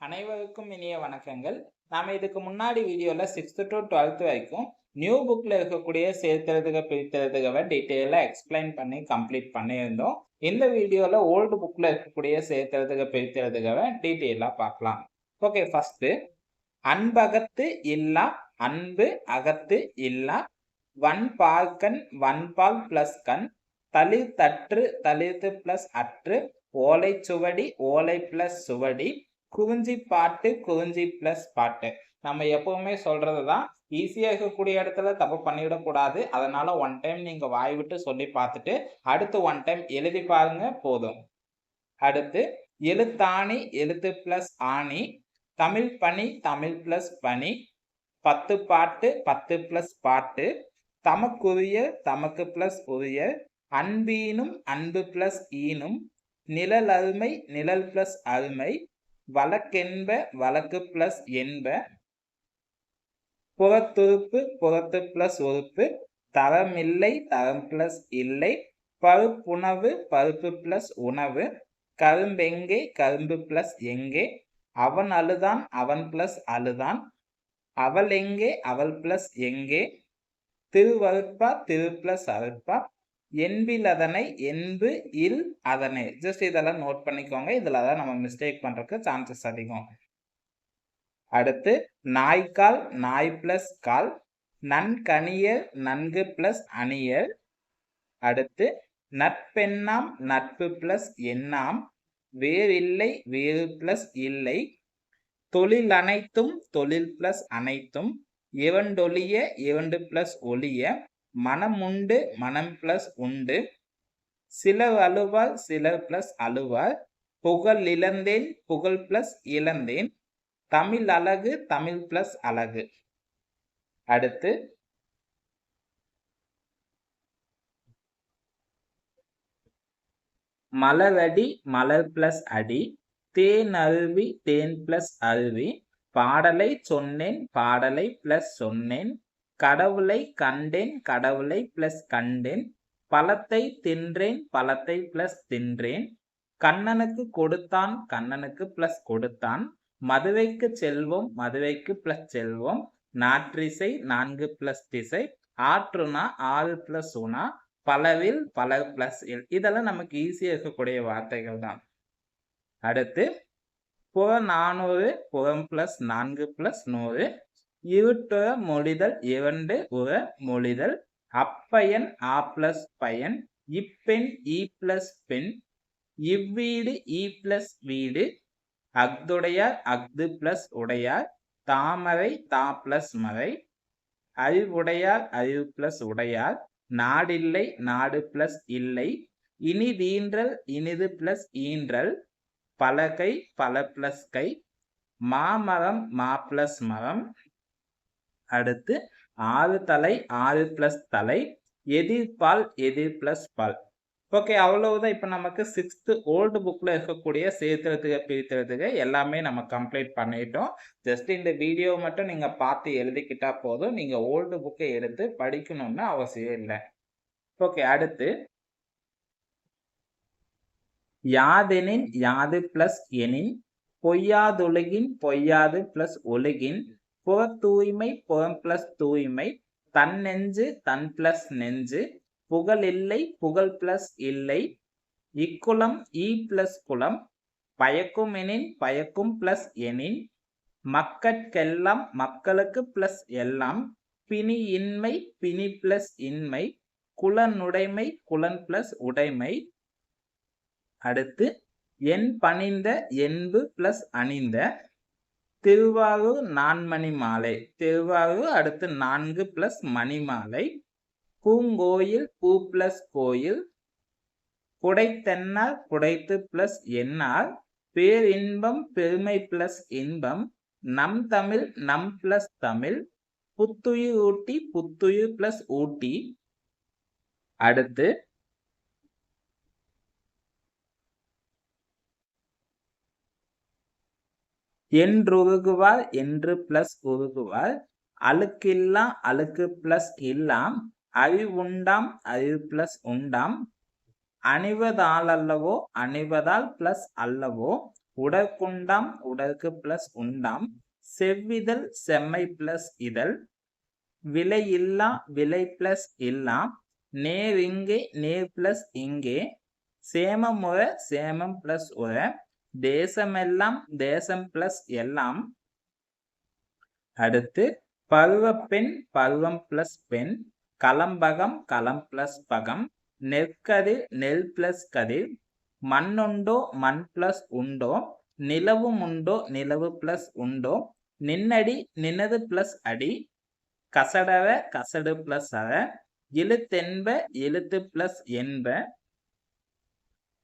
அனைவருக்கும் இனிய வணக்கங்கள். நாம இதுக்கு முன்னாடி வீடியோல 6th to 12th வரைக்கும் நியூ புக்ல இருக்கக்கூடிய சேர்த்தெழுதுக பிரித்தெழுதுகவை டீட்டெயிலா எக்ஸ்பிளைன் பண்ணி கம்ப்ளீட் பண்ணியிருந்தோம். இந்த வீடியோல ஓல்டு புக்ல இருக்கக்கூடிய சேர்த்தெழுதுக பிரித்தெழுதுகவை டீட்டெயிலா பார்க்கலாம். ஓகே, ஃபர்ஸ்ட் அன்பகத்து இல்லா அன்பு அகத்து இல்லா வன்பால்கண் வன்பால் பிளஸ் கண் தளிர் தற்று தளிர்த்து பிளஸ் அற்று ஓலை சுவடி ஓலை பிளஸ் சுவடி குறிஞ்சி பாட்டு குறிஞ்சி பிளஸ் பாட்டு. நம்ம எப்பவுமே சொல்றதுதான், ஈஸியா இருக்கக்கூடிய இடத்துல தப்பு பண்ணிடக்கூடாது. அதனால ஒன் டைம் நீங்க வாய் விட்டு சொல்லி பார்த்துட்டு அடுத்து ஒன் டைம் எழுதி பாருங்க போதும். அடுத்து எழுத்தாணி எழுத்து பிளஸ் ஆணி தமிழ் பணி தமிழ் பிளஸ் பணி 10 பாட்டு 10 பிளஸ் பாட்டு தமக்குரிய தமக்கு பிளஸ் உரிய அன்பீனும் அன்பு பிளஸ் ஈனும் நிழல் அருமை நிழல் பிளஸ் அருமை வழக்கென்ப வழக்கு பிளஸ் என்ப புறத்துறுப்பு புறத்து பிளஸ் உறுப்பு தரமில்லை தரம் பிளஸ் இல்லை பருப்புணவு பருப்பு பிளஸ் உணவு கரும்பெங்கே கரும்பு பிளஸ் எங்கே அவன் அழுதான் அவன் பிளஸ் அழுதான் அவள் எங்கே அவள் பிளஸ் எங்கே திருவருப்பா திரு பிளஸ் அருப்பா என்பில் அதனை என்பு இல் அதனை. ஜஸ்ட் இதெல்லாம் நோட் பண்ணிக்கோங்க. இதுல தான் நம்ம மிஸ்டேக் பண்றதுக்கு சான்சஸ் அதிகம். அடுத்து நாய்க்கால் நாய் பிளஸ் கால் நன்கணியர் நன்கு பிளஸ் அணியர். அடுத்து நட்பெண்ணாம் நட்பு பிளஸ் எண்ணாம் வேறில்லை வேறு பிளஸ் இல்லை தொழில் அனைத்தும் தொழில் பிளஸ் அனைத்தும் இரண்டொழிய இரண்டு பிளஸ் ஒழிய மனம் உண்டு மனம் பிளஸ் உண்டு சிலர் அழுவார் சிலர் பிளஸ் அழுவார் புகழ் இழந்தேன் புகழ் பிளஸ் இழந்தேன் தமிழ் அழகு தமிழ் பிளஸ் அழகு. அடுத்து மலரடி மலர் பிளஸ் அடி தேன் அருவி தேன் பிளஸ் அருவி பாடலை சொன்னேன் பாடலை பிளஸ் சொன்னேன் கடவுளை கண்டேன் கடவுளை பிளஸ் கண்டேன் பழத்தை தின்றேன் பழத்தை பிளஸ் தின்றேன் கண்ணனுக்கு கொடுத்தான் கண்ணனுக்கு பிளஸ் கொடுத்தான் மதுவைக்கு செல்வோம் மதுவைக்கு பிளஸ் செல்வோம் நாற்றிசை 4 பிளஸ் திசை ஆற்றுனா 6 பிளஸ் உணா பலவில் பல பிளஸ் இல். இதெல்லாம் நமக்கு ஈஸியா இருக்கக்கூடிய வார்த்தைகள் தான். அடுத்து புற 400 புறம் பிளஸ் 4 பிளஸ் 100 இருட்டுற மொழிதல் 2 உற மொழிதல் அப்பயன் ஆ பிளஸ் பயன் இப்பெண் இ பிளஸ் பெண் இவ்வீடு இ பிளஸ் வீடு அஃதுடையார் அஃது பிளஸ் உடையார் தாமரை தா பிளஸ் மறை அறிவுடையார் அறிவு பிளஸ் உடையார் நாடில்லை நாடு பிளஸ் இல்லை இனிதீன்றல் இனிது பிளஸ் ஈன்றல் பலகை பல பிளஸ் கை மாமரம் மா பிளஸ் மரம். அடுத்து 6 தலை 6 பிளஸ் தலை எதிர்பால் எதிர் பிளஸ் பால். ஓகே, அவ்வளவுதான். இப்ப நமக்கு 6th ஓல்டு புக்ல இருக்கக்கூடிய சேர்த்தெழுதுக பிரித்தெழுதுக எல்லாமே நம்ம கம்ப்ளீட் பண்ணிட்டோம். ஜஸ்ட் இந்த வீடியோ மட்டும் நீங்க பார்த்து எழுதிக்கிட்டா போதும். நீங்க ஓல்டு புக்கை எடுத்து படிக்கணும்னு அவசியம் இல்லை. ஓகே, அடுத்து யாதெனின் யாது பிளஸ் எனின் பொய்யாதுலகின் பொய்யாது பிளஸ் ஒழுகின் புற தூய்மை புறம் பிளஸ் தூய்மை தன் நெஞ்சு தன் பிளஸ் நெஞ்சு புகழ் இல்லை புகழ் பிளஸ் இல்லை இக்குலம் இ பிளஸ் குலம் பயக்கும் எனின் பயக்கும் பிளஸ் எனின் மக்கட்கெல்லாம் மக்களுக்கு பிளஸ் எல்லாம் பிணி இன்மை பிணி பிளஸ் இன்மை குலனுடைமை குலன் பிளஸ் உடைமை. அடுத்து என் பணிந்த என்பு பிளஸ் அணிந்த திருவாரூர் 4 மணி மாலை திருவாரூர். அடுத்து 4 பிளஸ் மணி மாலை பூங்கோயில் பூ பிளஸ் கோயில் புடைத்தென்னார் புடைத்து பிளஸ் என்னார் பேரின்பம் பெருமை பிளஸ் இன்பம் நம் தமிழ் நம் பிளஸ் தமிழ் புத்துயிர் ஊட்டி புத்துயிர் பிளஸ் ஊட்டி. அடுத்து என்றுருகுவார் என்று பிளஸ் உருகுவார் அழுக்கில்லா அழுக்கு பிளஸ் இல்லாம் அறிவுண்டாம் அறிவு பிளஸ் உண்டாம் அணிவதால் அல்லவோ அணிவதால் பிளஸ் அல்லவோ உடற்குண்டாம் உடற்கு பிளஸ் உண்டாம், செவ்விதழ் செம்மை பிளஸ் இதழ், விலை இல்லா விலை பிளஸ் இல்லா, நேர் இங்கே நேர் பிளஸ் இங்கே, சேமமுற சேமம் பிளஸ் உற, தேசமெல்லாம் தேசம் பிளஸ் எல்லாம். அடுத்து பருவப்பெண் பருவம் பிளஸ் பெண், களம்பகம் களம் பிளஸ் பகம், நெற்கதிர் நெல் பிளஸ் கதிர், மண்ணுண்டோ மண் பிளஸ் உண்டோ, நிலவும் உண்டோ நிலவு பிளஸ் உண்டோ, நின்னடி நினது பிளஸ் அடி, கசடவ கசடு பிளஸ் அற, இழுத்தென்ப எழுத்து பிளஸ் என்ப,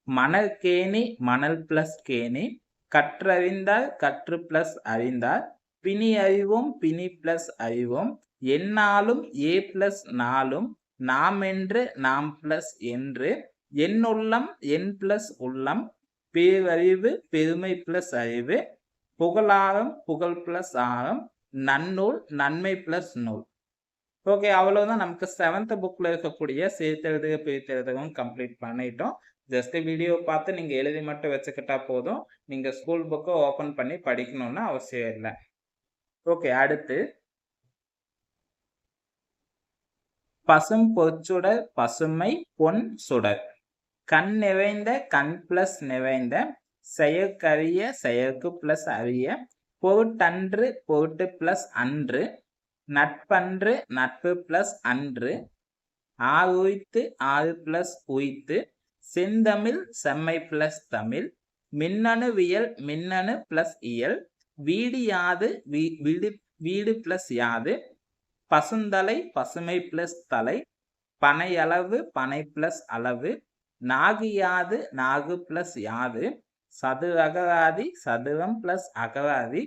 மணற்கேணி மணல் பிளஸ் கேணி, கற்றறிந்தார் கற்று பிளஸ் அறிந்தார், பிணி அறிவோம் பிணி பிளஸ் அறிவோம், எந்நாளும் ஏ பிளஸ் நாளும், நாம் என்று நாம் பிளஸ் என்று, எண்ணுள்ளம் என் பிளஸ் உள்ளம், பேரறிவு பெருமை பிளஸ் அறிவு, புகழாரம் புகழ் பிளஸ் ஆரம், நன்னூல் நன்மை பிளஸ் நூல். ஓகே, அவ்வளவுதான். நமக்கு 7th புக்ல இருக்கக்கூடிய சேர்த்தெழுதுக பிரித்தெழுதுகவும் கம்ப்ளீட் பண்ணிட்டோம். ஜஸ்ட் வீடியோ பார்த்து நீங்க எழுதி மட்டும் வச்சுக்கிட்டா போதும். நீங்க ஸ்கூல் புக்கை ஓபன் பண்ணி படிக்கணும்னு அவசியம் இல்லை. ஓகே, அடுத்து பசும் பொற்சுடர் பசுமை பொன் சுடர், கண் நிறைந்த கண் பிளஸ் நிறைந்த, செயற்கரிய செயற்கு பிளஸ் அறிய, பொருட்டன்று பொருட்டு பிளஸ் அன்று, நட்பன்று நட்பு பிளஸ் அன்று, ஆறுய்த்து ஆறு பிளஸ் உய்த்து, செந்தமிழ் செம்மை பிளஸ் தமிழ், மின்னணுவியல் மின்னணு பிளஸ் இயல், வீடு யாது வீடு பிளஸ் யாது, பசுந்தலை பசுமை பிளஸ் தலை, பனையளவு பனை பிளஸ் அளவு, நாகு யாது நாகு பிளஸ் யாது, சது அகராதி சதுரம் பிளஸ் அகராதி,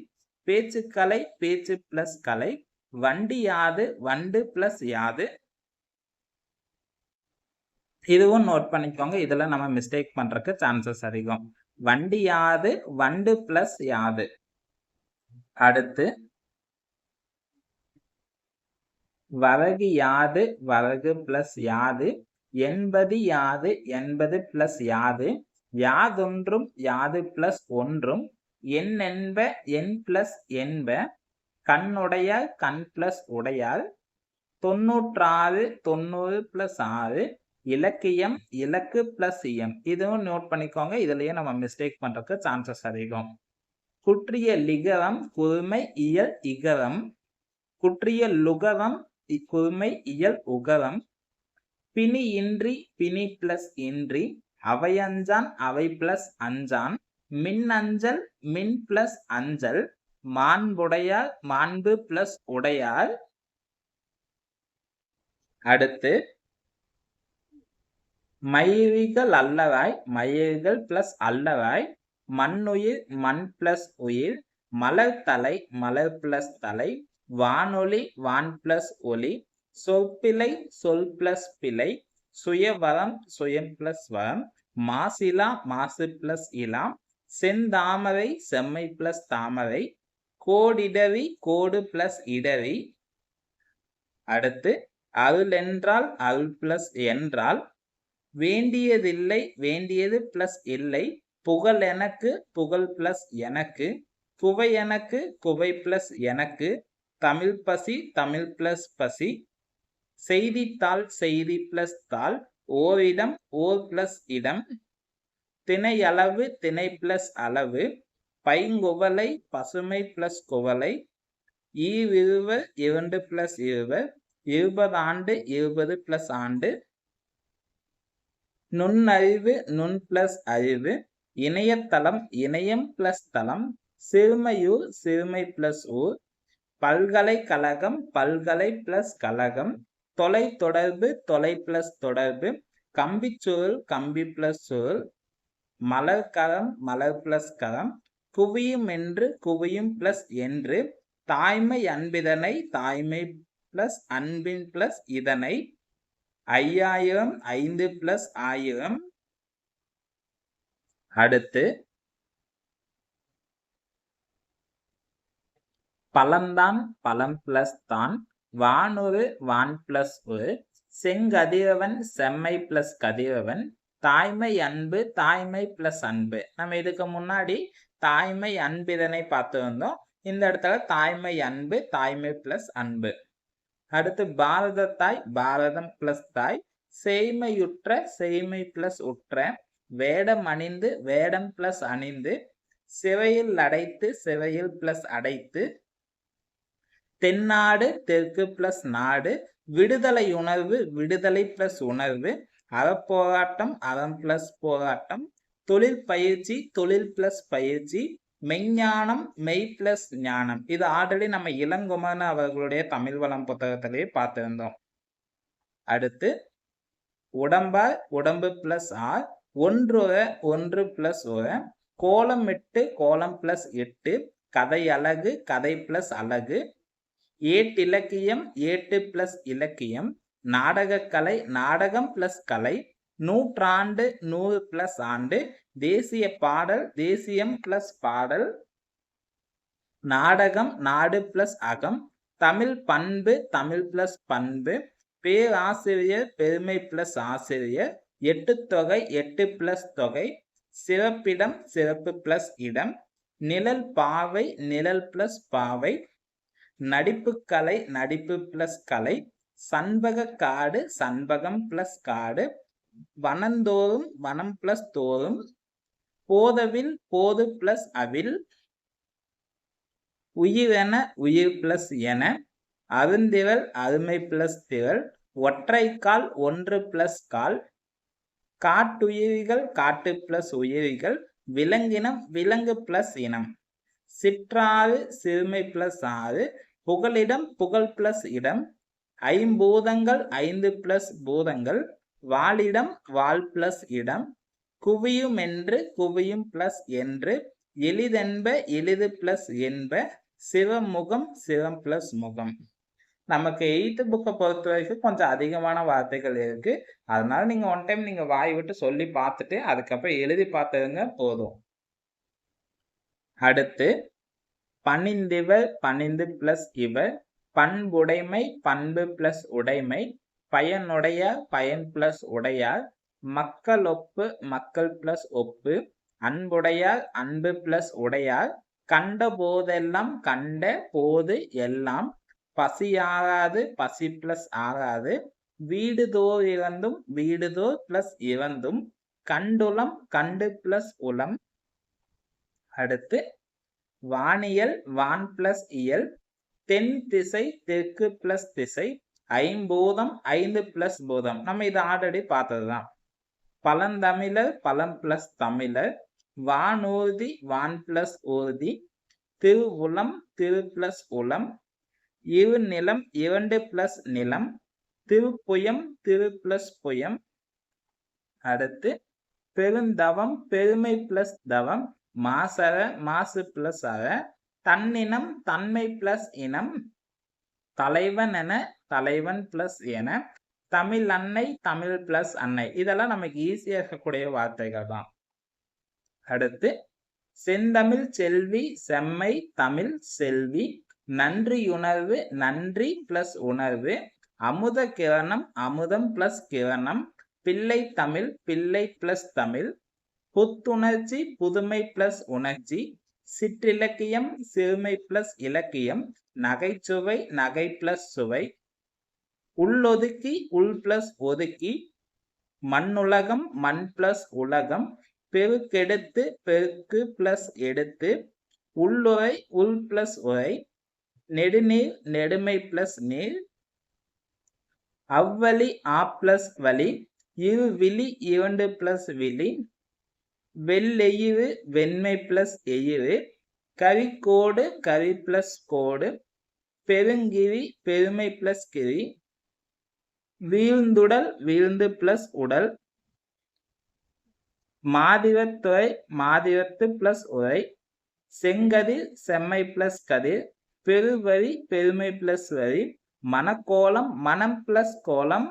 பேச்சுக்கலை பேச்சு பிளஸ் கலை, வண்டி யாது வண்டு பிளஸ் யாது. இதுவும் நோட் பண்ணிக்கோங்க, இதுல நம்ம மிஸ்டேக் பண்றதுக்கு சான்சஸ் அதிகம். வண்டி யாது வண்டு பிளஸ் யாது. அடுத்து வரகு யாது வரகு பிளஸ் யாது, என்பது யாது என்பது பிளஸ் யாது, யாதொன்றும் யாது பிளஸ் ஒன்றும், என் என்ப என் பிளஸ் என்ப, கண்ணுடையால் கண் பிளஸ் உடையால், 96 90 பிளஸ் 6, இலக்கியம் இலக்கு பிளஸ் இயம். இதுவும் நோட் பண்ணிக்கோங்க, இதுலயே நம்ம மிஸ்டேக் பண்றதுக்கு சான்சஸ் அதிகம். குற்றிய லிகரம் குறுமை இயல் இகரம், குற்றிய லுகரம் குறுமை இயல் உகரம், பிணி இன்றி பிணி பிளஸ் இன்றி, அவையஞ்சான் அவை பிளஸ் அஞ்சான், மின் அஞ்சல் மின் பிளஸ் அஞ்சல், மாண்புடையார் மாண்பு பிளஸ் உடையார். அடுத்து மயிரிகள் அல்லவாய் மயிர்கள் பிளஸ் அல்லவாய், மண்ணுயிர் மண் பிளஸ் உயிர், மலர் தலை மலர் பிளஸ் தலை, வானொலி வான் பிளஸ் ஒலி, சொற்பிழை சொல் பிளஸ் பிழை, சுயவரம் சுயம் பிளஸ் வரம், மாசிலா மாசு பிளஸ் இலாம், செந்தாமரை செம்மை பிளஸ் தாமரை, கோடிடவி கோடு பிளஸ் இடவி. அடுத்து அருள் என்றால் அருள் பிளஸ் என்றால், வேண்டியதில்லை வேண்டியது பிளஸ் இல்லை, புகழ் எனக்கு புகழ் பிளஸ் எனக்கு, குவை எனக்கு குவை பிளஸ் எனக்கு, தமிழ் பசி தமிழ் பிளஸ் பசி, செய்தித்தாள் செய்தி பிளஸ் தாள், ஓரிடம் ஓர் பிளஸ் இடம், திணை அளவு திணை பிளஸ் அளவு, பைங்குவலை பசுமை பிளஸ் குவலை, ஈவிருவர் 2 பிளஸ் இருவர், 20 ஆண்டு 20 பிளஸ் ஆண்டு, நுண்ணறிவு நுண் பிளஸ் அறிவு, இணையதளம் இணையம் பிளஸ் தளம், சிறுமையூர் சிறுமை பிளஸ் ஊர், பல்கலைக்கழகம் பல்கலை பிளஸ் கழகம், தொலை தொடர்பு தொலை பிளஸ் தொடர்பு, கம்பிச்சுருள் கம்பி பிளஸ் சுருள், மலர்கரம் மலர் பிளஸ் கரம், குவியும் என்று குவியும் பிளஸ் என்று, தாய்மை அன்பிதனை தாய்மை பிளஸ் அன்பின் பிளஸ் இதனை, 5000 5 பிளஸ் 1000. அடுத்து பழம்தான் பழம் பிளஸ் தான், வானொரு வான் பிளஸ் ஒரு, செங்கதிரவன் செம்மை பிளஸ் கதிரவன், தாய்மை அன்பு தாய்மை பிளஸ் அன்பு. நம்ம இதுக்கு முன்னாடி தாய்மை அன்பு இதனை பார்த்து வந்தோம். இந்த இடத்துல தாய்மை அன்பு, தாய்மை பிளஸ் அன்பு. அடுத்து பாரத தாய், பாரதம் பிளஸ் தாய், செய்மையுற்ற, செய்மை பிளஸ் உற்ற, வேடம் அணிந்து, வேடம் பிளஸ் அணிந்து, சிறையில் அடைத்து, சிறையில் பிளஸ் அடைத்து, தென்னாடு தெற்கு பிளஸ் நாடு, விடுதலை உணர்வு, விடுதலை பிளஸ் உணர்வு, அறப்போராட்டம், அறம் பிளஸ் போராட்டம், தொழில் பயிற்சி, தொழில் பிளஸ் பயிற்சி, மெய்ஞானம், மெய் பிளஸ் ஞானம். இது ஆல்ரெடி நம்ம இளங்குமரன் அவர்களுடைய தமிழ் வளம் புத்தகத்திலேயே பார்த்திருந்தோம். அடுத்து உடம்பார், உடம்பு பிளஸ் ஆர், ஒன்றுற, ஒன்று பிளஸ் உர, கோலம் 8, கோலம் பிளஸ் 8, கதை அழகு, கதை பிளஸ் அழகு, ஏட்டிலக்கியம், ஏட்டு பிளஸ் இலக்கியம், நாடகக்கலை, நாடகம் பிளஸ் கலை, நூற்றாண்டு, 100 பிளஸ் ஆண்டு, தேசிய பாடல், தேசியம் பிளஸ் பாடல், நாடகம், நாடு பிளஸ் அகம், தமிழ் பண்பு, தமிழ் பிளஸ் பண்பு, பேராசிரியர், பெருமை பிளஸ் ஆசிரியர், எட்டுத்தொகை, 8 பிளஸ் தொகை, சிறப்பிடம், சிறப்பு பிளஸ் இடம், நிழல் பாவை, நிழல் பிளஸ் பாவை, நடிப்பு கலை, நடிப்பு பிளஸ் கலை, சண்பக காடு, சண்பகம் பிளஸ் காடு, வனந்தோறும், வனம் பிளஸ் தோறும், போதவில், போது பிளஸ் அவில், உயிரென, உயிர் பிளஸ் என, அருந்திரல், அருமை பிளஸ் திரள், ஒற்றைக்கால், ஒன்று பிளஸ் கால், காட்டுயிரிகள், காட்டு பிளஸ் உயிரிகள், விலங்கினம், விலங்கு பிளஸ் இனம், சிற்றாறு, சிறுமை பிளஸ் ஆறு, புகலிடம், புகழ் பிளஸ் இடம், ஐம்பூதங்கள், 5 பிளஸ் பூதங்கள், வாழிடம், வாள் பிளஸ் இடம், குவியும் என்று, குவியும் பிளஸ் என்று, எளிதென்ப, எளிது பிளஸ் என்ப, சிவமுகம், சிவம் பிளஸ் முகம். நமக்கு 8th புக்கை பொறுத்த வரைக்கும் கொஞ்சம் அதிகமான வார்த்தைகள் இருக்கு. அதனால நீங்க ஒன் டைம் நீங்க வாய் விட்டு சொல்லி பார்த்துட்டு அதுக்கப்புறம் எழுதி பார்த்துருங்க போதும். அடுத்து பணிந்திவர், பணிந்து பிளஸ் இவர், பண்புடைமை, பண்பு பிளஸ் உடைமை, பயனுடையார், பயன் பிளஸ் உடையார், மக்கள் ஒப்பு, மக்கள் பிளஸ் ஒப்பு, அன்புடையார், அன்பு பிளஸ் உடையார், கண்ட போதெல்லாம், கண்ட போது எல்லாம், பசியாகாது, பசி பிளஸ் ஆகாது, வீடுதோர் இறந்தும், வீடுதோர் பிளஸ் இறந்தும், கண்டுளம், கண்டு பிளஸ் உளம். அடுத்து வானியல், வான் பிளஸ் இயல், தென் திசை, தெற்கு பிளஸ் திசை, ஐம்பூதம், 5 பிளஸ் பூதம். நம்ம இது ஆல்ரெடி பார்த்ததுதான். பழந்தமிழர், பழம் பிளஸ் தமிழர், வானூர்தி, வான் பிளஸ் ஊர்தி, திருவுளம், திரு பிளஸ் உளம், இரு நிலம், 2 பிளஸ் நிலம், திருப்புயம், திரு பிளஸ் புயம். அடுத்து பெருந்தவம், பெருமை பிளஸ் தவம், மாசற, மாசு பிளஸ் அற, தன்னினம், தன்மை பிளஸ் இனம், தலைவன் என, தலைவன் பிளஸ் என, தமிழ் அன்னை, தமிழ் பிளஸ் அன்னை. இதெல்லாம் நமக்கு ஈஸியா இருக்கக்கூடிய வார்த்தைகள் தான். அடுத்து செந்தமிழ் செல்வி, செம்மை தமிழ் செல்வி, நன்றியுணர்வு, நன்றி பிளஸ் உணர்வு, அமுத கிரணம், அமுதம் பிளஸ் கிரணம், பிள்ளை தமிழ், பிள்ளை பிளஸ் தமிழ், புத்துணர்ச்சி, புதுமை பிளஸ் உணர்ச்சி, சிற்றிலக்கியம், சிறுமை பிளஸ் இலக்கியம், நகைச்சுவை, நகை பிளஸ் சுவை, உள்ளொதுக்கி, உள் பிளஸ் ஒதுக்கி, மண்ணுலகம், மண் பிளஸ் உலகம், பெருக்கெடுத்து, பெருக்கு பிளஸ் எடுத்து, உள்ளுரை, உள் பிளஸ் உரை, நெடுநீர், நெடுமை பிளஸ் நீர், அவ்வழி, ஆ பிளஸ் வழி, இரு விழி, 2 பிளஸ் விழி, வெள்ளெயிறு, வெண்மை பிளஸ் எயிறு, கரிக்கோடு, கரி பிளஸ் கோடு, பெருங்கிரி, பெருமை பிளஸ் கிரி, வீழ்ந்துடல், வீழ்ந்து பிளஸ் உடல், மாதிரத்துறை, மாதிரத்து பிளஸ் உரை, செங்கதிர், செம்மை பிளஸ் கதிர், பெருவரி, பெருமை பிளஸ் வரி, மனக்கோலம், மனம் பிளஸ் கோலம்.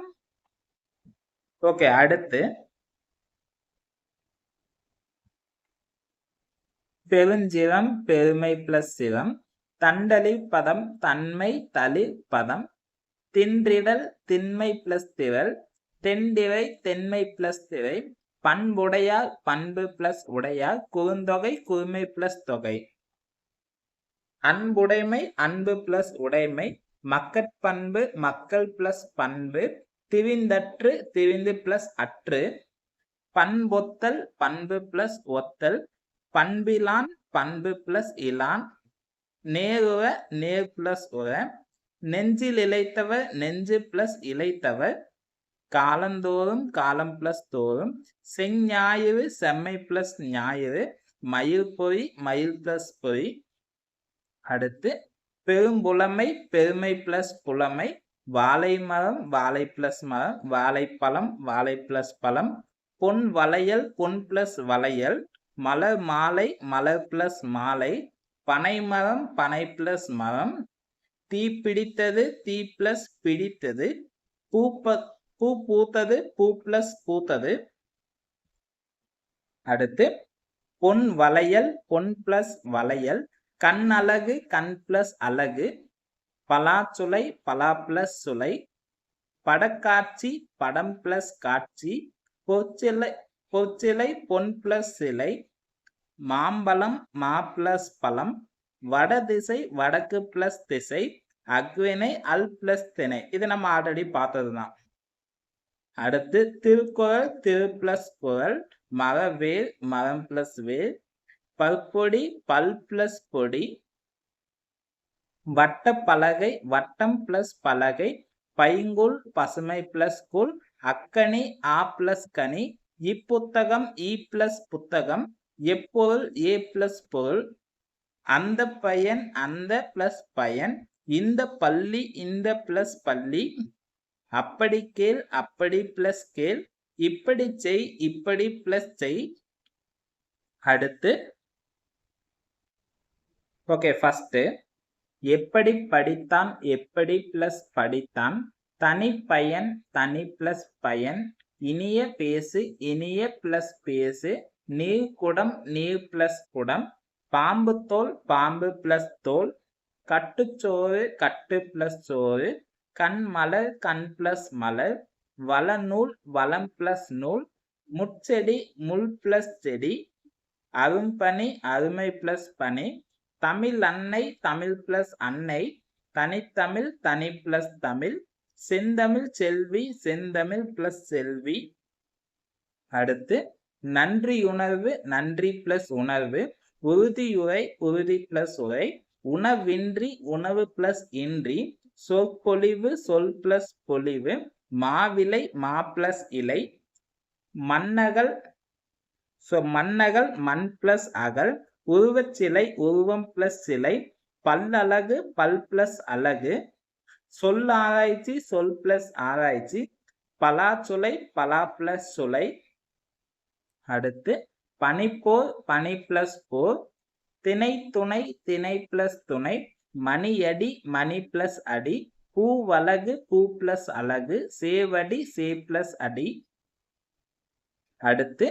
ஓகே, அடுத்து பெருஞ்சிரம், பெருமை பிளஸ் சிரம், தண்டலி பதம், தன்மை தளிர் பதம், தின்றிடல், திண்மை பிளஸ் திரள், தென்திரை, தென்மை பிளஸ் திரை, பண்புடையார் பண்பு பிளஸ் உடையார் குறுந்தொகை குறுமை பிளஸ் தொகை. அன்புடைமை அன்பு பிளஸ் உடைமை மக்கட்பண்பு மக்கள் பிளஸ் பண்பு திரிந்தற்று திரிந்து பிளஸ் அற்று பண்பொத்தல் பண்பு பிளஸ் ஒத்தல் பண்பிலான் பண்பு பிளஸ் இலான் நேருவ நேர் பிளஸ் உர நெஞ்சில் இழைத்தவர் நெஞ்சு பிளஸ் இழைத்தவர் காலந்தோறும் காலம் பிளஸ் தோறும் செஞ்ஞாயிறு செம்மை பிளஸ் ஞாயிறு மயில் பொறி மயில் பிளஸ் பொறி. அடுத்து பெரும்புலமை பெருமை பிளஸ் புலமை வாழை மரம் வாழை பிளஸ் மரம் வாழைப்பழம் வாழை பிளஸ் பழம் பொன் வளையல் பொன் பிளஸ் வளையல் மலர் மாலை மலர் பிளஸ் மாலை பனைமரம் பனை பிளஸ் மரம் தீ பிடித்தது தீ பிளஸ் பிடித்தது பூ பூத்தது பூ பிளஸ் பூத்தது. அடுத்து பொன் வளையல் பொன் பிளஸ் வளையல் கண் அழகு கண் பிளஸ் அழகு பலாச்சுளை பலா பிளஸ் சுளை படக்காட்சி படம் பிளஸ் காட்சி பொற்சிலை பொன் பிளஸ் சிலை மாம்பழம் மா பிளஸ் பழம் வடதிசை வடக்கு பிளஸ் திசை அக்வினை அல் பிளஸ் திணை. இது நம்ம ஆல்ரெடி பார்த்ததுதான். அடுத்து திருக்குறள் திரு பிளஸ் குறள் மரவேல் மரம் பிளஸ் வேல் பல்பொடி பல் பிளஸ் பொடி வட்ட பலகை வட்டம் பிளஸ் பலகை பைங்குல் பசுமை பிளஸ் குல் அக்கனி ஆ பிளஸ் கனி இப்புத்தகம் இ பிளஸ் புத்தகம் எப்பொருள் ஏ பிளஸ் பொருள் அந்த பையன் அந்த பிளஸ் பயன் இந்த பள்ளி இந்த பிளஸ் பள்ளி அப்படி கேள் அப்படி பிளஸ் கேள் இப்படி செய் இப்படி பிளஸ் செய். அடுத்து ஓகே ஃபர்ஸ்ட் எப்படி படித்தான் எப்படி பிளஸ் படித்தான் தனி பயன் தனி பிளஸ் பயன் இனிய பேசு இனிய பிளஸ் பேசு நீர் குடம் நீர் பிளஸ் குடம் பாம்பு தோல் பாம்பு பிளஸ் தோல் கட்டுச்சோறு கட்டு பிளஸ் சோறு கண் மலர் கண் பிளஸ் மலர் வளநூல் வளம் பிளஸ் நூல் முட்செடி முள் பிளஸ் செடி அரும்பனி அருமை பிளஸ் பனி தமிழ் அன்னை தமிழ் பிளஸ் அன்னை தனித்தமிழ் தனி பிளஸ் தமிழ் செந்தமிழ் செல்வி செந்தமிழ் பிளஸ் செல்வி. அடுத்து நன்றியுணர்வு நன்றி பிளஸ் உணர்வு உறுதியுரை உறுதி பிளஸ் உரை உணவின்றி உணவு பிளஸ் இன்றி சொற்பொழிவு சொல் பிளஸ் பொழிவு மாவிலை மா பிளஸ் இலை மன்னகள் மன்னகள் மண் பிளஸ் அகல் உருவச்சிலை உருவம் பிளஸ் சிலை பல்லழகு பல் பிளஸ் அழகு சொல்லாராய்ச்சி சொல் பிளஸ் ஆராய்ச்சி பலாச்சுளை பலா பிளஸ் சுளை. அடுத்து பனிப்போர் பனி பிளஸ் போர் திணை துணை திணை பிளஸ் துணை மணியடி மணி பிளஸ் அடி பூவழகு பூ பிளஸ் அழகு சேவடி சே பிளஸ் அடி. அடுத்து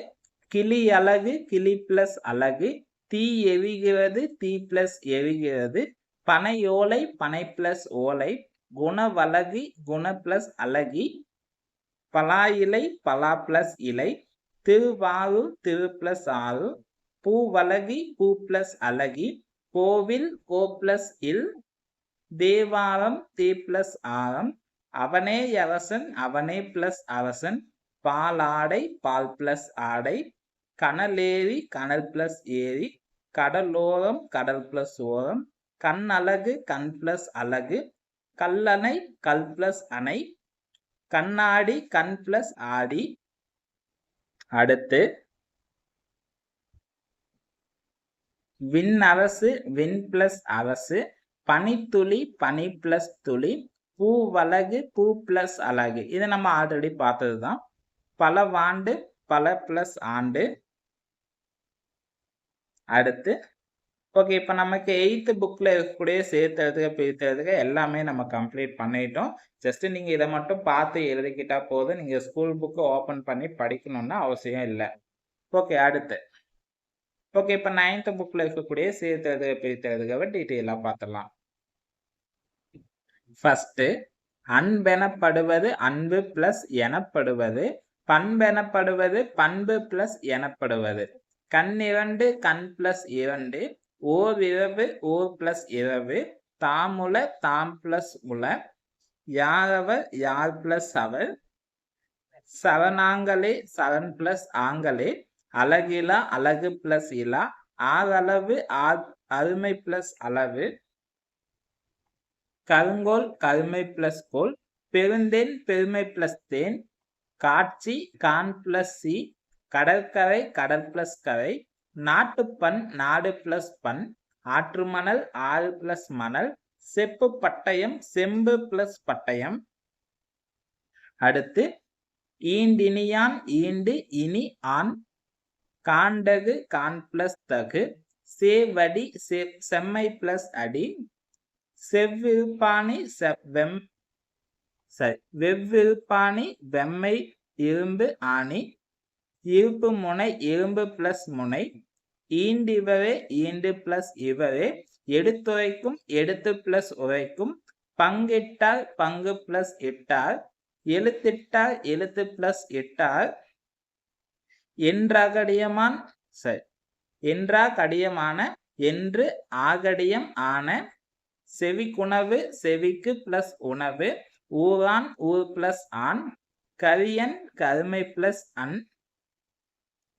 கிளி அழகு கிளி பிளஸ் அழகு தீ எரிகிறது தீ பிளஸ் எரிகிறது பனையோலை பனை பிளஸ் ஓலை குணவழகி குண பிளஸ் அழகி பலா இலை பலா பிளஸ் இலை திருவாரூர் திரு பிளஸ் ஆறு பூவழகி பூ பிளஸ் அழகி கோவில் கோ பிளஸ் இல் தேவாரம் தே பிளஸ் ஆரம் அவனே அரசன் அவனே பிளஸ் அரசன் பாலாடை பால் பிளஸ் ஆடை கனலேரி கனல் பிளஸ் ஏரி கடலோரம் கடல் பிளஸ் ஓரம் கண் அழகு கண் பிளஸ் அழகு கல்லணை கல் பிளஸ் அணை கண்ணாடி கண் பிளஸ் ஆடி. அடுத்து விண்ணரசு விண் பிளஸ் அரசு பனித்துளி பனி பிளஸ் துளி பூவழகு பூ பிளஸ் அழகு. இது நம்ம ஆல்ரெடி பார்த்ததுதான். பலவாண்டு பல பிளஸ் ஆண்டு. அடுத்து ஓகே இப்போ நமக்கு 8th புக்கில் இருக்கக்கூடிய சேர்த்துறதுக்கு பிரித்துறதுக்கு எல்லாமே நம்ம கம்ப்ளீட் பண்ணிட்டோம். ஜஸ்ட் நீங்கள் இதை மட்டும் பார்த்து எழுதிக்கிட்டா போதும். நீங்கள் ஸ்கூல் புக்கு ஓப்பன் பண்ணி படிக்கணும்னு அவசியம் இல்லை. ஓகே அடுத்து ஓகே இப்போ 9th புக்கில் இருக்கக்கூடிய சேர்த்துறதுக்கு பிரித்துறதுக்காக டீட்டெயிலாக பார்த்துடலாம். ஃபர்ஸ்ட் அன்பெனப்படுவது அன்பு பிளஸ் எனப்படுவது பண்பெனப்படுவது பண்பு பிளஸ் எனப்படுவது. கண்ணிரண்டு கண் பிளஸ் இரண்டு, ஓர் இரவு ஓர் பிளஸ் இரவு, தாமுல தாம் பிளஸ் உல, யாரவர் யார் பிளஸ் அவர், சரணாங்களே சரண் பிளஸ் ஆங்களே, அழகிலா அழகு பிளஸ் இலா, ஆறளவு அருமை பிளஸ் அளவு, கருங்கோல் கருமை பிளஸ் கோல், பெருந்தேன் பெருமை பிளஸ் தேன், காட்சி கான் பிளஸ் சி, கடற்கரை கடல் பிளஸ் கரை, நாட்டுப்பண் நாடு பிளஸ் பண், ஆற்றுமணல் ஆறு பிளஸ் மணல், செப்பு பட்டயம் செம்பு பிளஸ் பட்டயம். அடுத்து ஈண்டினியான் ஈண்டு இனி ஆண், காண்டகு கான் பிளஸ் தகு, சேவடி செம்மை பிளஸ் அடி, செவ்விருப்பாணி வெவ்விருப்பாணி வெம்மை இரும்பு ஆணி, இருப்பு முனை இரும்பு பிளஸ் முனை, ஈண்டிவரே ஈண்டு பிளஸ் இவரே, எடுத்துரைக்கும் எடுத்து பிளஸ் உரைக்கும், பங்கிட்டார் பங்கு பிளஸ் இட்டார், எழுத்திட்டார் எழுத்து பிளஸ் இட்டார், என்றாகடியமான என்று ஆகடியம் ஆன, செவிக்குணவு செவிக்கு பிளஸ் உணவு, ஊரான் ஊர் பிளஸ் ஆண், கரியன் கருமை பிளஸ் அன்.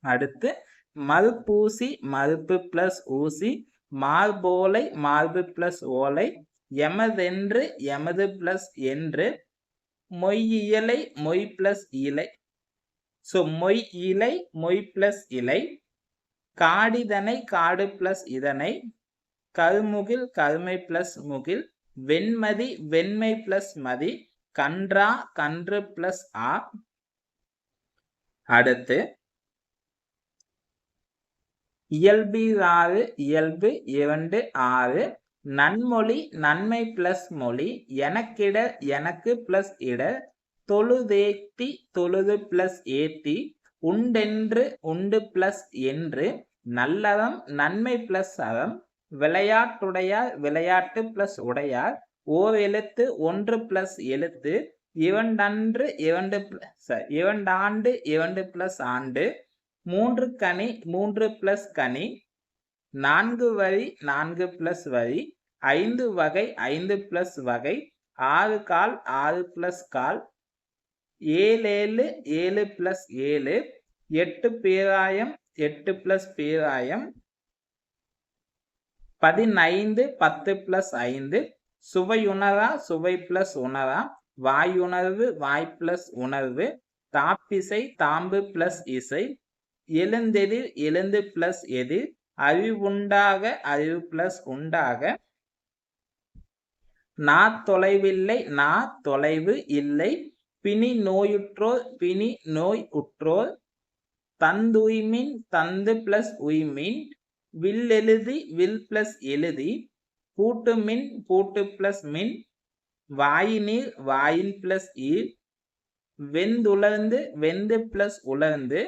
அடுத்து மறுப்பூசி மறுப்பு பிளஸ் ஊசி, மார்போலை மார்பு பிளஸ் ஓலை, எமதென்று எமது பிளஸ் என்று, மொய்யியலை மொய் பிளஸ் இலை. மொய் இலை மொய் பிளஸ் இலை, காடிதனை காடு பிளஸ் இதனை, கருமுகில் கருமை பிளஸ் முகில், வெண்மதி வெண்மை பிளஸ் மதி, கன்றா கன்று பிளஸ் ஆ. அடுத்து இயல்பிலாறு இயல்பு இரண்டு ஆறு, நன்மொழி நன்மை பிளஸ் மொழி, எனக்கிட எனக்கு பிளஸ் இட, தொழுதேத்தி தொழுது பிளஸ் ஏத்தி, உண்டென்று உண்டு பிளஸ் என்று, நல்லறம் நன்மை பிளஸ் அறம், விளையாட்டுடையார் விளையாட்டு பிளஸ் உடையார், ஓர் எழுத்து ஒன்று பிளஸ் எழுத்து, இரண்டன்று இரண்டாண்டு இரண்டு பிளஸ் ஆண்டு, மூன்று கனி மூன்று பிளஸ் கனி, நான்கு வரி நான்கு பிளஸ் வரி, ஐந்து வகை ஐந்து பிளஸ் வகை, ஆறு கால் ஆறு பிளஸ் கால், ஏழேழு ஏழு பிளஸ் ஏழு, எட்டு பேராயம் எட்டு பிளஸ் பேராயம், 15 10 பிளஸ் 5, சுவையுணரா சுவை பிளஸ் உணரா, வாயுணர்வு வாய் பிளஸ் உணர்வு, தாப்பிசை தாம்பு பிளஸ் இசை, எழுந்தெதிர் எழுந்து பிளஸ் எதிர், அறிவுண்டாக அறிவு பிளஸ் உண்டாக, நா தொலைவில்லை நா தொலைவு இல்லை, பிணி நோயுற்றோர் பிணி நோய் உற்றோர், தந்துய்மின் தந்து பிளஸ் உய்மின், வில் எழுதி வில் பிளஸ் எழுதி, பூட்டு மின் பூட்டு பிளஸ் மின், வாயினீர் வாயின் பிளஸ் ஈர், வெந்துலர்ந்து வெந்து பிளஸ் உலர்ந்து,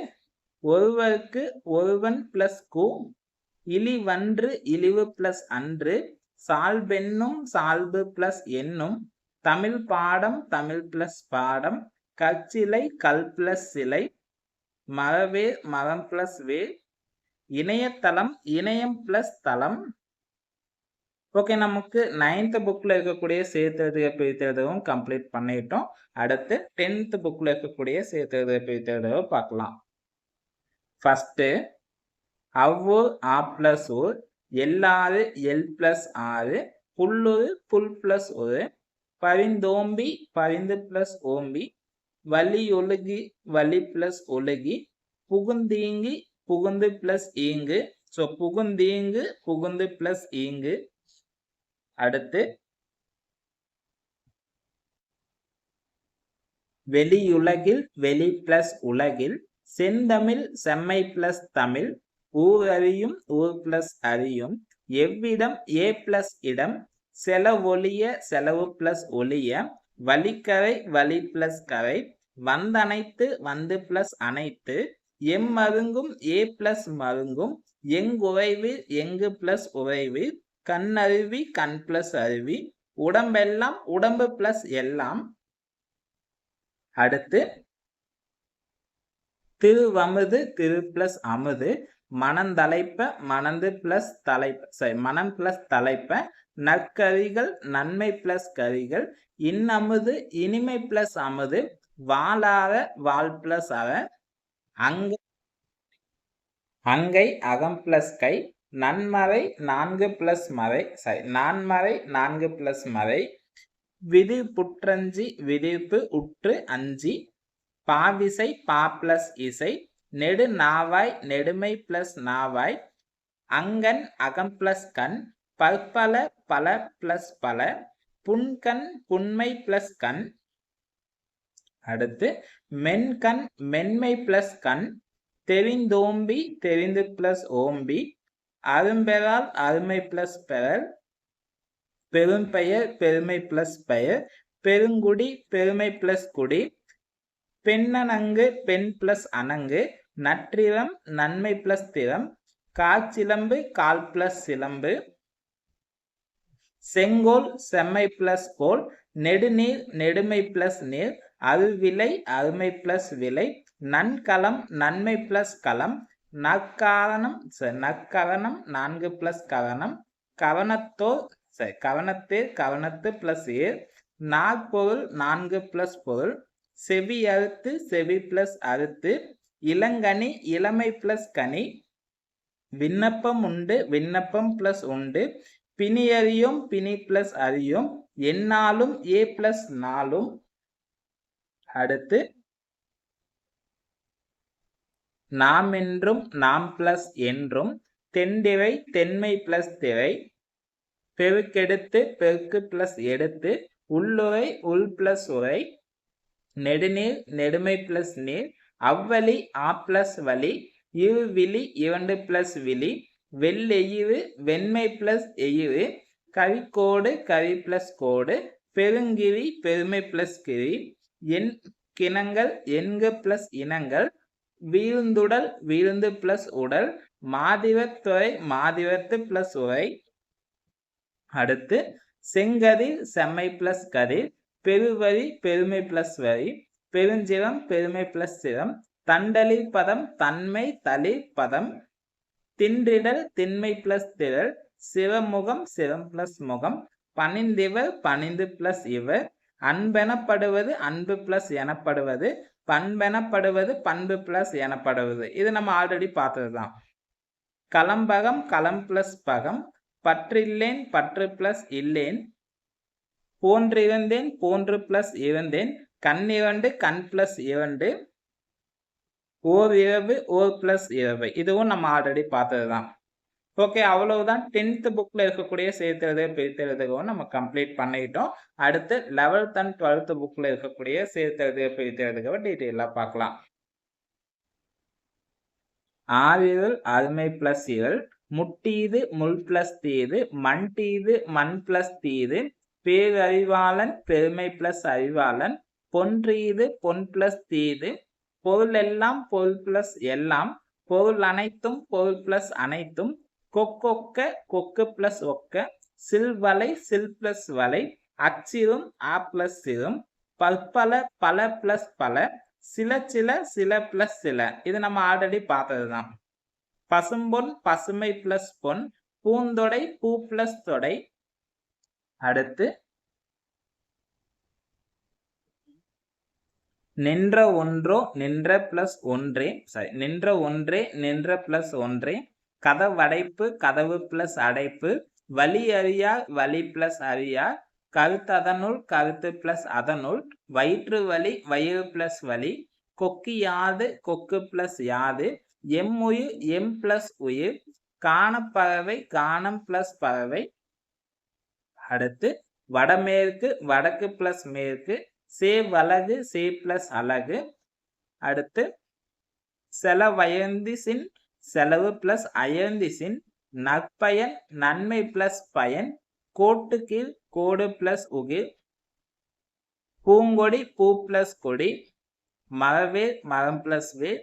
ஒருவருக்கு ஒருவன் பிளஸ் கு, இழிவன்று இழிவு பிளஸ் அன்று, சால்பென்னும் சால்பு பிளஸ் எண்ணும், தமிழ் பாடம் தமிழ் பிளஸ் பாடம், கற்சிலை கல் பிளஸ் சிலை, மரவேர் மரம் பிளஸ் வேர், இணையதளம் இணையம் பிளஸ் தளம். ஓகே, நமக்கு 9th புக்ல இருக்கக்கூடிய சேர்த்தெழுதுக பிரித்தெழுதுகவும் கம்ப்ளீட் பண்ணிட்டோம். அடுத்து 10th புக்ல இருக்கக்கூடிய சேர்த்தெழுதுக பிரித்தெழுதுக பார்க்கலாம். ஃபர்ஸ்ட் அவ்வூர் ஆ பிளஸ் ஊர், எல்லாறு எல் பிளஸ் ஆறு, புல்லுரு புல் பிளஸ் ஒரு, பரிந்தோம்பி பரிந்து பிளஸ் ஓம்பி, வலியொழுகி வலி பிளஸ் ஒழுகி, புகுந்தீங்கி புகுந்து பிளஸ் ஈங்கு. புகுந்தீங்கு புகுந்து பிளஸ் ஈங்கு. அடுத்து வெளியுலகில் வெளி பிளஸ் உலகில், செந்தமிழ் செம்மை பிளஸ் தமிழ், ஊர் அறியும் ஊர் பிளஸ் அறியும், எவ்விடம் ஏ பிளஸ் இடம், செலவொழிய செலவு பிளஸ் ஒழிய, வழிக்கரை வழி பிளஸ் கரை, வந்தனைத்து வந்து பிளஸ் அனைத்து, எம்மருங்கும் ஏ பிளஸ் மருங்கும், எங்குறைவு எங்கு பிளஸ் உறைவு, கண்ணருவி கண் பிளஸ் அருவி, உடம்பெல்லாம் உடம்பு பிளஸ் எல்லாம். அடுத்து திருவமுது திரு பிளஸ் அமுது மனந்தலைப்ப மணந்து பிளஸ் தலைப்ப மனம் பிளஸ் தலைப்ப நற்கவிகள் நன்மை பிளஸ் கவிகள் இன்னமுது இனிமை பிளஸ் அமுது வாளார வால் பிளஸ் அவ அங்கை அகம் பிளஸ் கை நன்மறை 4 பிளஸ் மறை நான்மறை 4 பிளஸ் மறை விதி புற்றஞ்சி விதிப்பு உற்று அஞ்சி பாவிசை பா பிளஸ் இசை நெடு நாவாய் நெடுமை பிளஸ் நாவாய் அங்கன் அகம் பிளஸ் கண் பற்பல பல பிளஸ் பல புன்கண் புன்மை பிளஸ் கண். அடுத்து மென்கண் மென்மை பிளஸ் கண் தெரிந்தோம்பி தெரிந்து பிளஸ் ஓம்பி அரும்பெறால் அருமை பிளஸ் பெறல் பெரும்பெயர் பெருமை பிளஸ் பெயர் பெருங்குடி பெருமை பிளஸ் குடி பெண்ணனங்கு பெண் பிளஸ் அணங்கு நற்றிரம் நன்மை பிளஸ் திறம் காற்சிலம்பு கால் பிளஸ் சிலம்பு செங்கோல் செம்மை பிளஸ் கோல் நெடுநீர் நெடுமை பிளஸ் நீர் அருவிலை அருமை பிளஸ் விலை நன்கலம் நன்மை பிளஸ் களம் நற்காரணம் 4 பிளஸ் கரணம் கவனத்தோர் கவனத்தேர் கவனத்து பிளஸ் ஏர் நாற்பொருள் 4 பிளஸ் பொருள் செவி அறுத்து செவி பிளஸ் அறுத்து இளங்கனி இளமை பிளஸ் கனி விண்ணப்பம் உண்டு விண்ணப்பம் பிளஸ் உண்டு பிணி அறியும் பிணி பிளஸ் அறியும் என்னாலும் ஏ பிளஸ் நாளும். அடுத்து நாம் என்றும் நாம் பிளஸ் என்றும் தென்திரை தென்மை பிளஸ் திரை பெருக்கெடுத்து பெருக்கு பிளஸ் எடுத்து உள்ளுரை உள் பிளஸ் உரை நெடுநீர் நெடுமை பிளஸ் நீர் அவ்வழி ஆ பிளஸ் வழி இரு விழி 2 பிளஸ் விழி வெள்ளெயிறு வெண்மை பிளஸ் எயிறு கவிக்கோடு கவி பிளஸ் கோடு பெருங்கிரி பெருமை பிளஸ் கிரி என் கிணங்கள் எண்கு பிளஸ் இனங்கள் வீழ்ந்துடல் வீழ்ந்து பிளஸ் உடல் மாதிவத்துறை மாதிவத்து பிளஸ் உரை. அடுத்து செங்கதிர் செம்மை பிளஸ் கதிர் பெருவரி பெருமை பிளஸ் வரி பெருஞ்சிரம் பெருமை பிளஸ் சிரம் தண்டலில் பதம் தன்மை தளிர் பதம் தின்றிடல் திண்மை பிளஸ் திரள் சிவமுகம் சிரம் பிளஸ் முகம் பணிந்திவர் பணிந்து பிளஸ் இவர் அன்பெனப்படுவது அன்பு பிளஸ் எனப்படுவது பண்பெனப்படுவது பண்பு பிளஸ் எனப்படுவது. இது நம்ம ஆல்ரெடி பார்த்ததுதான். களம்பகம் களம் பிளஸ் பகம் பற்றில்லேன் பற்று பிளஸ் இல்லேன் போன்றிருந்தேன் போன்று பிளஸ் இருந்தேன் கண்ணிரண்டு கண் பிளஸ் 2 ஓர் இரவு ஓர் பிளஸ் இரவு. இதுவும் நம்ம ஆல்ரெடி பார்த்ததுதான். ஓகே, அவ்வளவுதான் 10th புக்ல இருக்கக்கூடிய சேர்த்தெழுத பிரித்தெழுதுகவும் நம்ம கம்ப்ளீட் பண்ணிட்டோம். அடுத்து 11th and 12th புக்ல இருக்கக்கூடிய சேர்த்தெழுத பிரித்தெழுதுகவை டீட்டெயிலா பார்க்கலாம். ஆறிரல் அருமை பிளஸ் இரல் முட்டீது முள் பிளஸ் தீது மண்டீது மண் பிளஸ் தீது பேரறிவாளன் பெருமை பிளஸ் அறிவாளன் பொன்றீது பொன் பிளஸ் தீது பொருள் எல்லாம் பொருள் பிளஸ் எல்லாம் பொருள் அனைத்தும் பொருள் பிளஸ் அனைத்தும் கொக்கொக்க கொக்கு பிளஸ் ஒக்க சில்வலை சில் பிளஸ் வலை அச்சிரும் ஆ பிளஸ் சிறும் பற்பல பல பிளஸ் பல சில சில சில பிளஸ் சில. இது நம்ம ஆல்ரெடி பார்த்ததுதான். பசும்பொன் பசுமை பிளஸ் பொன் பூந்தொடை பூ பிளஸ் தொடை. அடுத்து நின்ற ஒன்றோ நின்ற பிளஸ் ஒன்றே நின்ற ஒன்றே நின்ற பிளஸ் ஒன்றே கதவடைப்பு கதவு பிளஸ் அடைப்பு வலி அறியா வலி பிளஸ் அறியா கருத்ததனுள் கருத்து பிளஸ் அதனுள் வயிற்று வலி வயிறு பிளஸ் வலி கொக்கு யாது கொக்கு பிளஸ் யாது எம்முயிர் எம் பிளஸ் உயிர் காணப்பறவை காணம் பிளஸ் பறவை. அடுத்து வடமேற்கு வடக்கு பிளஸ் மேற்கு சேவலகு சே பிளஸ் அலகு. அடுத்து செலவயந்திசின் செலவு பிளஸ் அயந்திசின் நற்பயன் நன்மை பிளஸ் பயன் கோட்டு கீழ் கோடு பிளஸ் உகிர் பூங்கொடி பூ பிளஸ் கொடி மரவேர் மரம் பிளஸ் வேர்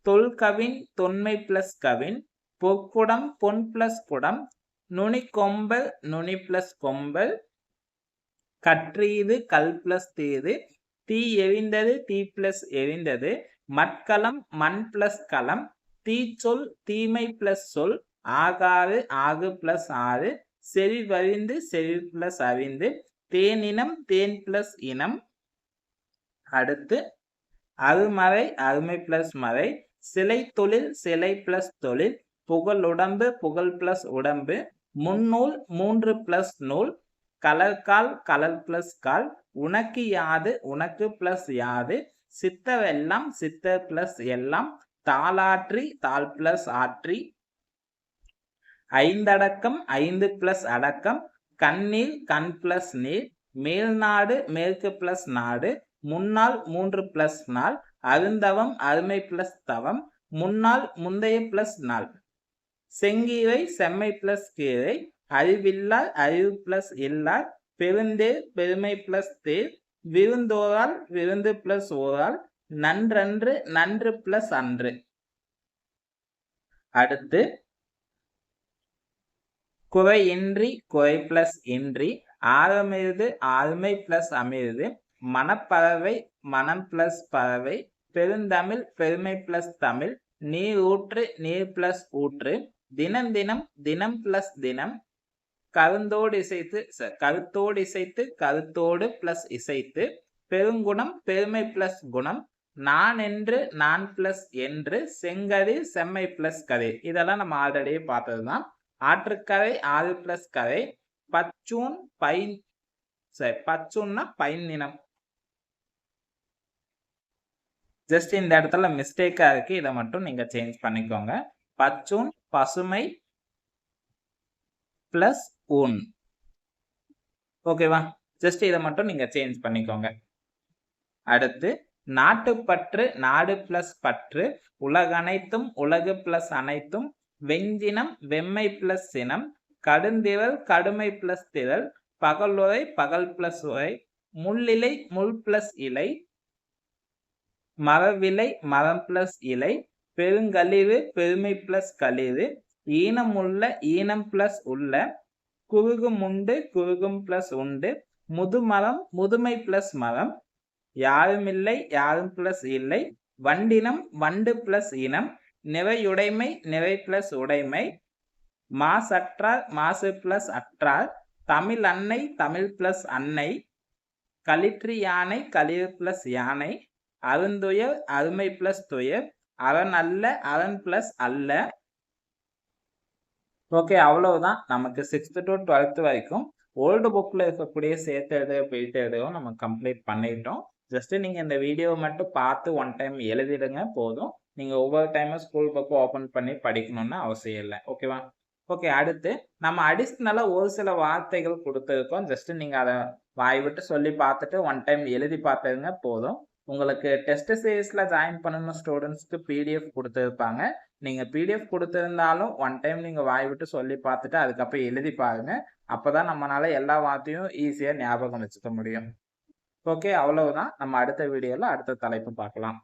தொல்கவின் தொன்மை பிளஸ் கவின் பொற்குடம் பொன் பிளஸ் குடம் நுனி கொம்பல் நுனி பிளஸ் கொம்பல் கற்றீது கல் பிளஸ் தீது தீ எரிந்தது தீ பிளஸ் எரிந்தது மட்களம் மண் பிளஸ் களம், தீச்சொல் தீமை பிளஸ் சொல், ஆகாறு ஆகு பிளஸ் ஆறு, செவிவழிந்து செவி பிளஸ் அறிந்து, தேனினம் தேன் பிளஸ் இனம். அடுத்து அருமறை அருமை பிளஸ் மறை, சிலை தொழில் சிலை பிளஸ் தொழில், புகழுடம்பு புகழ் பிளஸ் உடம்பு, முன்னூல் 3 பிளஸ் நூல், கலர்கால் கலர் பிளஸ் கால், உனக்கு யாது உனக்கு பிளஸ் யாது, சித்தவெல்லாம் சித்தர் பிளஸ் எல்லாம், தாளாற்றி தாள் பிளஸ் ஆற்றி, ஐந்தடக்கம் 5 பிளஸ் அடக்கம், கண்ணீர் கண் பிளஸ் நீர், மேல்நாடு மேற்கு பிளஸ் நாடு, முன்னாள் 3 பிளஸ் நாள், அருந்தவம் அருமை பிளஸ் தவம், முன்னாள் முந்தைய பிளஸ் நாள், செங்கீரை செம்மை பிளஸ் கீரை, அறிவில்லார் அறிவு பிளஸ் இல்லார், பெருந்தேர் பெருமை பிளஸ் தேர், விருந்தோரால் விருந்து பிளஸ் ஓரால், நன்றன்று நன்று பிளஸ் அன்று. அடுத்து குறையின்றி குறை பிளஸ் இன்றி, ஆரமிருது ஆறுமை பிளஸ் அமிர்து, மனப்பறவை மனம் பிளஸ் பறவை, பெருந்தமிழ் பெருமை பிளஸ் தமிழ், நீர் ஊற்று நீர் பிளஸ் ஊற்று, தினம் தினம் தினம் பிளஸ் தினம், கருத்தோடு இசைத்து கருத்தோடு பிளஸ் இசைத்து, பெருங்குணம் பெருமை பிளஸ் குணம், நான் என்று நான் பிளஸ் என்று, செங்கதிர் செம்மை பிளஸ் கதிர். இதெல்லாம் நம்ம ஆல்ரெடி பார்த்ததுதான். ஆற்றுக்கரை ஆறு பிளஸ் கரை, பச்சூன் பைன் பச்சூன்னா பைன் நினம். ஜஸ்ட் இந்த இடத்துல மிஸ்டேக்கா இருக்கு, இதை மட்டும் நீங்க சேஞ்ச் பண்ணிக்கோங்க. பச்சூன் பசுமை பிளஸ் ஊன். ஓகேவா? ஜஸ்ட் இதை மட்டும் நீங்க சேஞ்ச் பண்ணிக்கோங்க. அடுத்து நாட்டுப்பற்று நாடு பிளஸ் பற்று, உலகனைத்தும் உலகு பிளஸ் அனைத்தும், வெஞ்சினம் வெம்மை பிளஸ் சினம், கடுந்திரல் கடுமை பிளஸ் திரள், பகலுரை பகல் பிளஸ் உரை, முள்ளிலை முள் பிளஸ் இலை, மரவிலை மரம் பிளஸ் இலை, பெருங்கழிவு பெருமை பிளஸ் களிறு, ஈனமுள்ள ஈனம் பிளஸ் உள்ள, குறுகும் உண்டு குறுகும் பிளஸ் உண்டு, முதுமரம் முதுமை பிளஸ் மரம், யாருமில்லை யாரும் பிளஸ் இல்லை, வண்டினம் வண்டு பிளஸ் இனம், நிறையுடைமை நிறை பிளஸ் உடைமை, மாசற்றார் மாசு பிளஸ் அற்றார், தமிழ் அன்னை தமிழ் பிளஸ் அன்னை, களிற்று யானை களிறு பிளஸ் யானை, அருந்துயர் அருமை பிளஸ் துயர், அரண் அல்ல அரண் பிளஸ் அல்ல. ஓகே, அவ்வளவுதான். நமக்கு 6th to 12th வரைக்கும் ஓல்டு புக்ல இருக்கக்கூடிய சேர்த்து எழுத பிரித்து எழுதவும் நம்ம கம்ப்ளீட் பண்ணிட்டோம். ஜஸ்ட் நீங்க இந்த வீடியோவை மட்டும் பார்த்து ஒன் டைம் எழுதிடுங்க போதும். நீங்க ஒவ்வொரு டைமும் ஸ்கூல் புக்கு ஓபன் பண்ணி படிக்கணும்னு அவசியம் இல்லை. ஓகேவா? ஓகே, அடுத்து நம்ம அடிஷ்னலா ஒரு சில வார்த்தைகள் கொடுத்துருக்கோம். ஜஸ்ட் நீங்க அதை வாய் விட்டு சொல்லி பார்த்துட்டு ஒன் டைம் எழுதி பார்த்துருங்க போதும். உங்களுக்கு டெஸ்ட் சீரீஸ்ல ஜாயின் பண்ணணும் ஸ்டூடெண்ட்ஸ்க்கு பிடிஎஃப் கொடுத்துருப்பாங்க. நீங்க பிடிஎஃப் கொடுத்துருந்தாலும் ஒன் டைம் நீங்க வாய் விட்டு சொல்லி பார்த்துட்டு அதுக்கப்புறம் எழுதி பாருங்க. அப்பதான் நம்மளால எல்லா வார்த்தையும் ஈஸியா ஞாபகம் வச்சுக்க முடியும். ஓகே, அவ்வளவுதான். நம்ம அடுத்த வீடியோல அடுத்த தலைப்பு பார்க்கலாம்.